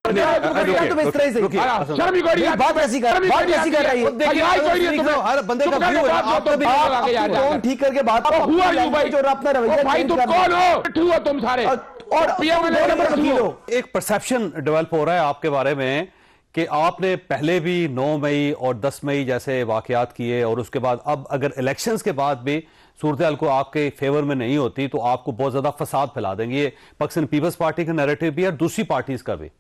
तुम इस तरह से बात ऐसी कर रही है, टोन ठीक करके बात जो अपना रवैया तुम सारे और एक परसेप्शन डेवलप हो रहा है आपके बारे में कि आपने पहले भी 9 मई और 10 मई जैसे वाकयात किए और उसके बाद अब अगर इलेक्शंस के बाद भी सूरत को आपके फेवर में नहीं होती तो आपको बहुत ज्यादा फसाद फैला देंगे। ये पाकिस्तान पीपल्स पार्टी का नैरेटिव भी है और दूसरी पार्टीज का भी।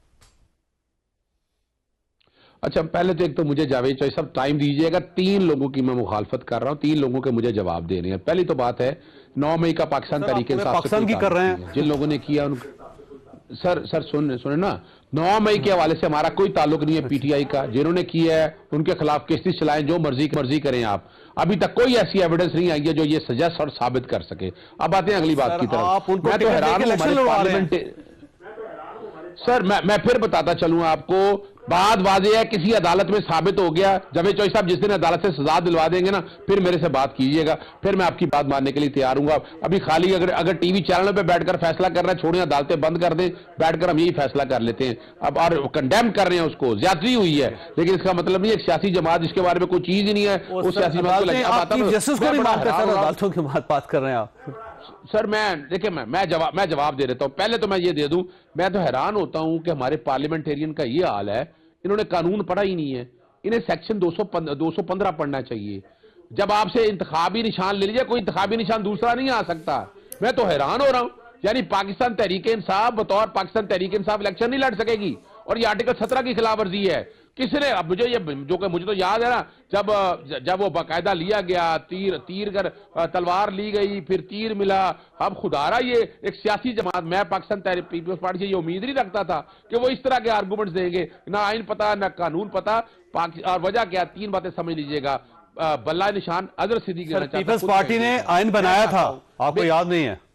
अच्छा, पहले तो एक तो मुझे जावेद चौधरी साहब टाइम दीजिएगा। 3 लोगों की मैं मुखालफत कर रहा हूं, 3 लोगों के मुझे जवाब देने हैं। पहली तो बात है 9 मई का पाकिस्तान तरीके पाकिस्तान की कर रहे हैं जिन लोगों ने किया सर सुने ना, 9 मई के हवाले से हमारा कोई ताल्लुक नहीं है पीटीआई का। जिन्होंने किया है उनके खिलाफ केसेस चलाएं, जो मर्जी करें आप। अभी तक कोई ऐसी एविडेंस नहीं आई है जो ये सजेस्ट और साबित कर सके। अब आते हैं अगली बात की तरफ। मैं तो हैरान हूं हमारे पार्लियामेंट। सर मैं फिर बताता चलूं आपको, बात वाज़ेह है, किसी अदालत में साबित हो गया। जावेद चौधरी साहब जिस दिन अदालत से सजा दिलवा देंगे ना, फिर मेरे से बात कीजिएगा, फिर मैं आपकी बात मानने के लिए तैयार हूं। अभी खाली अगर टीवी चैनल पे बैठकर फैसला कर रहे हैं, छोड़िए अदालतें बंद कर दें, बैठकर हम यही फैसला कर लेते हैं। अब और कंडेम कर रहे हैं उसको, ज्यादती हुई है, लेकिन इसका मतलब नहीं एक सियासी जमात जिसके बारे में कोई चीज ही नहीं है उस सियासी जमात को बात कर रहे हैं आप। सर देखिए मैं जवाब दे देता हूं। पहले तो मैं ये दे दूं, मैं तो हैरान होता हूं कि हमारे पार्लियामेंटेरियन का ये हाल है, इन्होंने कानून पढ़ा ही नहीं है। इन्हें सेक्शन 215 पढ़ना चाहिए। जब आपसे इंतखाबी निशान ले लीजिए, कोई इंतखाबी निशान दूसरा नहीं आ सकता। मैं तो हैरान हो रहा हूं, यानी पाकिस्तान तहरीक इंसाफ बतौर पाकिस्तान तहरीक इंसाफ इलेक्शन नहीं लड़ सकेगी, और ये आर्टिकल 17 की खिलाफ वर्जी है। किसने, अब मुझे तो याद है ना, जब वो बाकायदा लिया गया, तीर कर तलवार ली गई, फिर तीर मिला। अब खुदारा ये एक सियासी जमात, मैं पाकिस्तान पीपल्स पार्टी से ये उम्मीद नहीं रखता था कि वो इस तरह के आर्गूमेंट्स देंगे। ना आइन पता ना कानून पता, और वजह क्या, 3 बातें समझ लीजिएगा। बल्ला निशान अजहर सिद्दीकी पीपल्स पार्टी ने आइन बनाया था, आपको याद नहीं है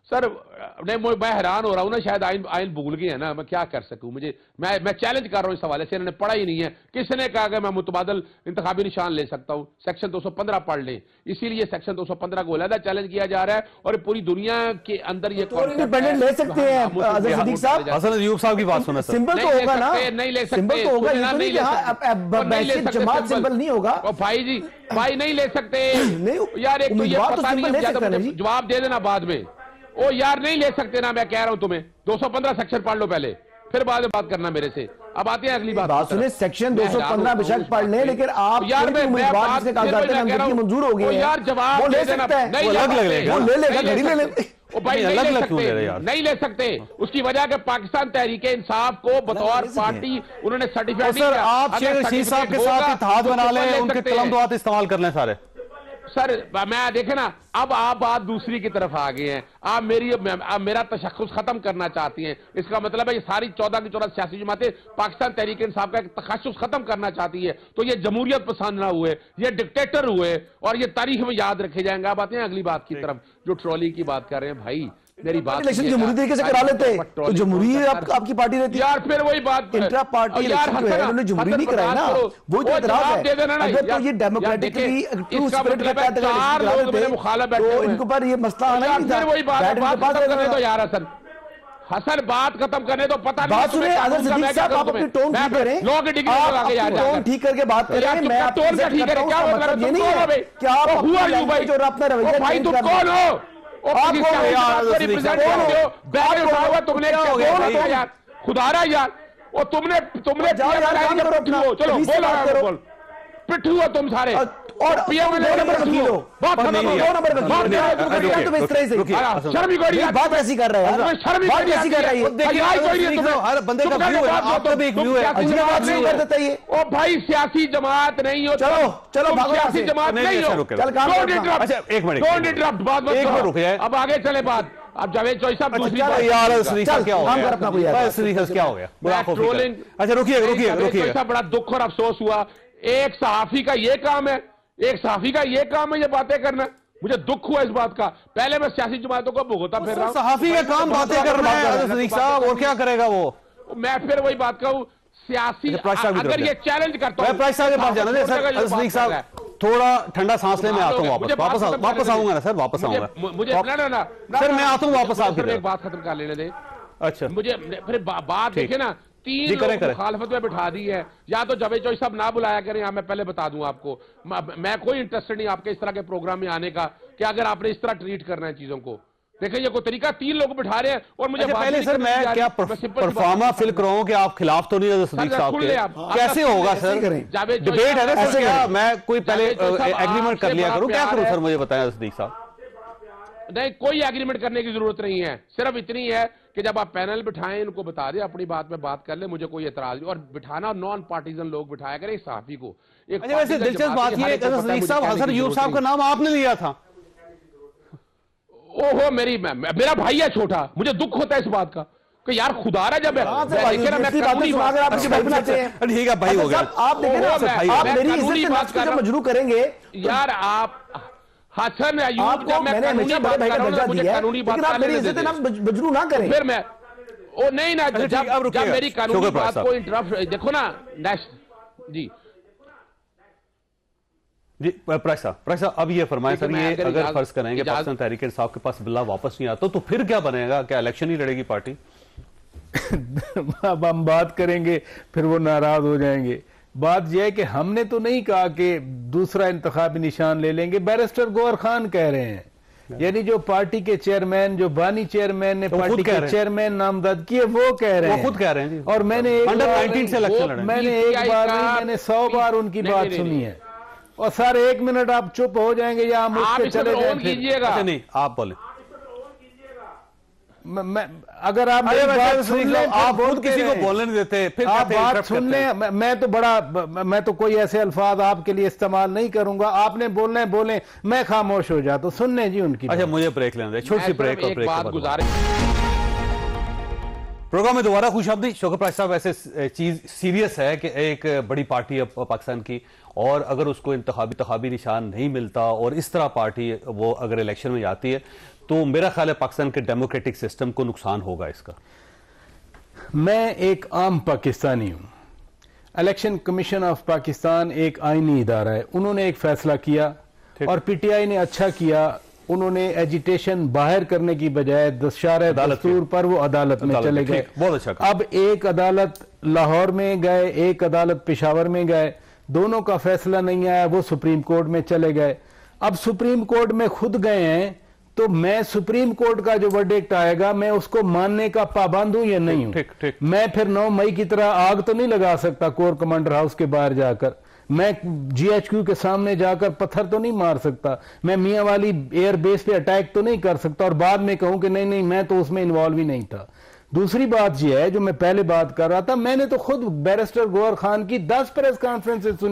सर? नहीं, मैं हैरान हो रहा हूं ना, शायद आइन भूल गए हैं ना। मैं क्या कर सकूं, मैं चैलेंज कर रहा हूं इस हवाले से। इन्होंने पढ़ा ही नहीं है। किसने कहा कि मैं मुतबादल इंतखाबी निशान ले सकता हूं? सेक्शन 215 पढ़ लें। इसीलिए सेक्शन 215 को अलग चैलेंज किया जा रहा है, और पूरी दुनिया के अंदर ये इंडिपेंडेंट ले सकते हैं। हसन अयूब साहब की बात सुना, सिंबल तो होगा ना, नहीं ले सकते, सिंबल तो होगा, जमात सिंबल नहीं होगा। भाई जी, भाई नहीं ले सकते यार। एक तो ये पता नहीं, जवाब दे देना बाद में। ओ यार नहीं ले सकते ना, मैं कह रहा हूं तुम्हें। 215 सेक्शन पढ़ लो पहले, फिर बाद में बात करना मेरे से। अब आते हैं अगली बात सुनिए। सेक्शन 215 बेशक पढ़ लें, लेकिन आप यार मंजूर हो गए यार, जवाब ले सकता है, नहीं अलग लगेगा, ले लेगा, घड़ी ले ले। भाई नहीं ले सकते। उसकी वजह के पाकिस्तान तहरीक इंसाफ को बतौर पार्टी उन्होंने सर्टिफिकेट। आप शेख रशीद साहब के साथ इत्तेहाद बना लें, उनके कलम दुआत इस्तेमाल कर लें सारे। सर मैं देखे ना, अब आप बात दूसरी की तरफ आ गए हैं। आप मेरा तशख्खुस खत्म करना चाहती हैं। इसका मतलब है ये सारी 14 की 14 सियासी जमातें पाकिस्तान तहरीक इंसाफ का तशख्खुस खत्म करना चाहती है। तो ये जमहूरियत पसंद ना हुए, ये डिक्टेटर हुए, और ये तारीख में याद रखे जाएंगे। आप आते हैं अगली बात की तरफ, जो ट्रॉली की बात कर रहे हैं। भाई मेरी बात, इलेक्शन जमहूरी तरीके से करा लेते तो जमहूरी आपकी पार्टी रहती यार। फिर वही बात, इंट्रा पार्टी इलेक्शन जो है उन्होंने जमहूरी नहीं कराई ना, वो जो एतराज है। अगर तो ये डेमोक्रेटिकली ट्रू स्पिरिट का तहत तो इनको पर ये मसला आना ही था। वही बात तो यार हसन बात खत्म करने तो पता नहीं। बात सुनिए अजहर सिद्दीकी साहब, आप अपनी टोन ठीक करें, टोन ठीक करके बात करें। मैं टोन का ठीक करें, क्या मतलब ये नहीं है क्या आप हुआ भाई जो अपना रवैया, भाई तुम कौन हो? तुमने यार खुदारा यार, और तुमने चलो बोल पिट्ठू हो तुम सारे, और पीएम ने 2 नंबर वकील हो। बात खत्म, 2 नंबर वकील तुम इस तरह से शर्म ही कोई बात ऐसी कर रहे हैं, बात ऐसी कर रही है। हर बंदे का व्यू है, आपका भी एक व्यू है, बात शुरू कर देता है। ओ भाई सियासी जमात नहीं हो, चलो सियासी जमात नहीं हो। अच्छा एक मिनट, डोंट इंटरप्ट, बात रुक जाए, अब आगे चले बात। अब जावेद चौधरी साहब दूसरी यार क्या हो गया ट्रोलिंग। अच्छा रुकिए, बड़ा दुख और अफसोस हुआ। एक सहाफी का ये काम है, ये बातें करना। मुझे दुख हुआ इस बात का। पहले मैं सियासी जमातों को भुगता फिर रहा हूं, सहाफी का काम बातें करना है साहब, और क्या करेगा वो? मैं फिर वही बात कहूं, सियासी अगर ये चैलेंज करता हूं, प्राइस साहब के पास जाना। थोड़ा ठंडा सांस ले, मैं आता हूँ वापस आऊंगा ना सर, वापस आऊंगा। मुझे सर मैं आता हूँ वापस। आप एक बात खत्म कर लेने दे। अच्छा, मुझे फिर बात देखे ना, 3 लोग मुखालफत में बिठा दी है। या तो जावेद चौधरी साहब ना बुलाया करें, मैं पहले बता दूं आपको, मैं कोई इंटरेस्टेड नहीं आपके इस तरह के प्रोग्राम में आने का, कि अगर आपने इस तरह ट्रीट करना है चीजों को। देखिए ये कोई तरीका, 3 लोग बिठा रहे हैं और मुझे पहले सर मैं क्या परफॉर्मा फिल कराऊं कि आप खिलाफ तो नहीं है सदीक साहब के? कैसे होगा सर? डिबेट है ना सर, क्या मैं कोई पहले एग्रीमेंट कर लिया करूं? क्या करूं सर, मुझे बताएं सदीक साहब। नहीं, कोई एग्रीमेंट करने की जरूरत नहीं है, सिर्फ इतनी है कि जब आप पैनल बिठाएं, इनको बता दें अपनी बात में बात कर ले, मुझे कोई एतराज नहीं। और बिठाना नॉन पार्टीजन लोग बिठाया करें, सहाफी को। वैसे दिलचस्प बात यह है साहब, हसन यूब साहब का नाम आपने लिया था। ओहो, मेरा भाई है छोटा, मुझे दुख होता है इस बात का कि यार खुदा रहा, जब ठीक है भाई हो गया, आप मजरू करेंगे यार। आप हसन अयूब, जब मैं कानूनी बात कर रहा हूं, मुझे कानूनी बात मजरू ना करें। फिर मैं नहीं ना, जब मेरी कानूनी बात को इंटरप्ट, देखो ना जी जी प्राइस साहब अब ये फरमाएं सर, ये अगर फर्ज करेंगे पाकिस्तान तहरीक इंसाफ के पास बिल्ला वापस नहीं आता तो फिर क्या बनेगा? क्या इलेक्शन ही लड़ेगी पार्टी? अब हम बात करेंगे फिर वो नाराज हो जाएंगे। बात यह है कि हमने तो नहीं कहा कि दूसरा इंतखाबी निशान ले लेंगे, बैरिस्टर गौहर खान कह रहे हैं, यानी जो पार्टी के चेयरमैन, जो बानी चेयरमैन ने पार्टी के चेयरमैन नामजद किए, वो कह रहे हैं, खुद कह रहे हैं। और मैंने एक बार नहीं, मैंने 100 बार उनकी बात सुनी है। और सर 1 मिनट आप चुप हो जाएंगे या हम उस पे चले कीजिएगा? नहीं, आप बोले। अगर आप बात सुन ले, आप खुद किसी को बोलने नहीं देते, फिर आप बात सुन ले। मैं तो कोई ऐसे अल्फाज आपके लिए इस्तेमाल नहीं करूंगा। आपने बोलना है बोले, मैं खामोश हो जाता। सुनने जी उनकी। अच्छा, मुझे ब्रेक लेने दे, छोटी सी ब्रेक। एक बात गुजारिश, प्रोग्राम में दोबारा खुशामदीद। शौकत प्राइस साहब, ऐसे चीज सीरियस है कि एक बड़ी पार्टी है पाकिस्तान की, और अगर उसको इंतखाबी निशान नहीं मिलता और इस तरह पार्टी वो अगर इलेक्शन में जाती है तो मेरा ख्याल है पाकिस्तान के डेमोक्रेटिक सिस्टम को नुकसान होगा इसका। मैं एक आम पाकिस्तानी हूं। इलेक्शन कमीशन ऑफ पाकिस्तान एक आईनी इदारा है, उन्होंने एक फैसला किया और पीटीआई ने अच्छा किया। उन्होंने एजिटेशन बाहर करने की बजाय दस्तार दस्तूर पर वो अदालत में चले गए। बहुत अच्छा। अब एक अदालत लाहौर में गए, एक अदालत पेशावर में गए, दोनों का फैसला नहीं आया, वो सुप्रीम कोर्ट में चले गए। अब सुप्रीम कोर्ट में खुद गए हैं, तो मैं सुप्रीम कोर्ट का जो वर्डिक्ट आएगा मैं उसको मानने का पाबंद हूं या नहीं हूं? मैं फिर 9 मई की तरह आग तो नहीं लगा सकता कोर कमांडर हाउस के बाहर जाकर, मैं जीएचक्यू के सामने जाकर पत्थर तो नहीं मार सकता, मैं मियां वाली एयरबेस पे अटैक तो नहीं कर सकता और बाद में कहूं कि नहीं मैं तो उसमें इन्वॉल्व ही नहीं था। दूसरी बात यह है, जो मैं पहले बात कर रहा था, मैंने तो खुद बैरिस्टर गौहर खान की 10 प्रेस कॉन्फ्रेंसेस सुनी।